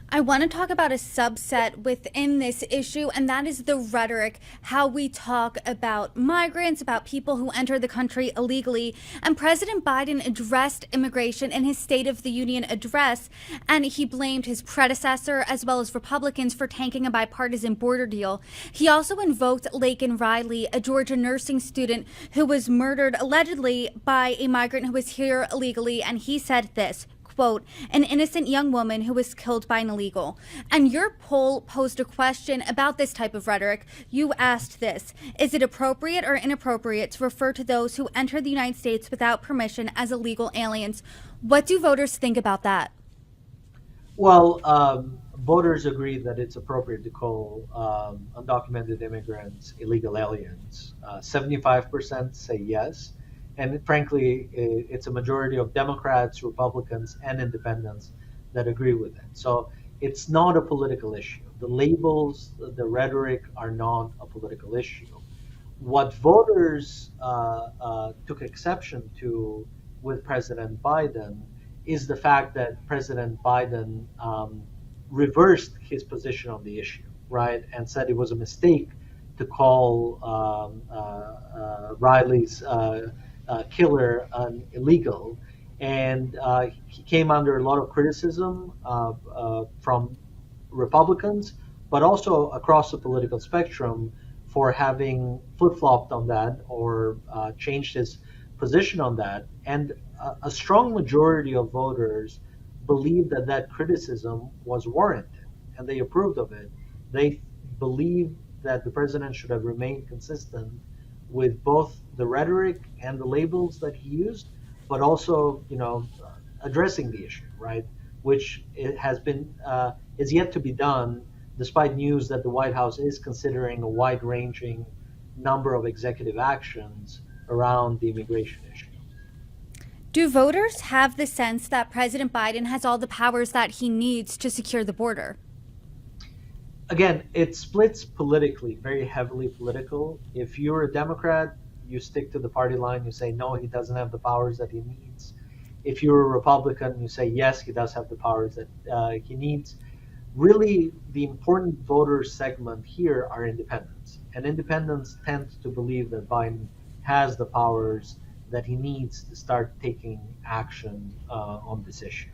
I want to talk about a subset within this issue, and that is the rhetoric, how we talk about migrants, about people who enter the country illegally. And President Biden addressed immigration in his State of the Union address, and he blamed his predecessor as well as Republicans for tanking a bipartisan border deal. He also invoked Laken Riley, a Georgia nursing student who was murdered allegedly by a migrant who was here illegally, and he said this, quote, an innocent young woman who was killed by an illegal. And your poll posed a question about this type of rhetoric. You asked this: is it appropriate or inappropriate to refer to those who enter the United States without permission as illegal aliens? What do voters think about that? Well, voters agree that it's appropriate to call undocumented immigrants illegal aliens. 75% say yes. And frankly, it's a majority of Democrats, Republicans, and independents that agree with it. So it's not a political issue. The labels, the rhetoric are not a political issue. What voters took exception to with President Biden is the fact that President Biden reversed his position on the issue, right, and said it was a mistake to call Riley's killer an illegal. And he came under a lot of criticism from Republicans, but also across the political spectrum for having flip flopped on that or changed his position on that. And a strong majority of voters believed that that criticism was warranted and they approved of it. They believe that the president should have remained consistent with both the rhetoric and the labels that he used, but also, addressing the issue, right? Which it has been is yet to be done, despite news that the White House is considering a wide-ranging number of executive actions around the immigration issue. Do voters have the sense that President Biden has all the powers that he needs to secure the border? Again, it splits politically, very heavily political. If you're a Democrat, you stick to the party line. You say, no, he doesn't have the powers that he needs. If you're a Republican, you say, yes, he does have the powers that he needs. Really, the important voter segment here are independents. And independents tend to believe that Biden has the powers that he needs to start taking action on this issue.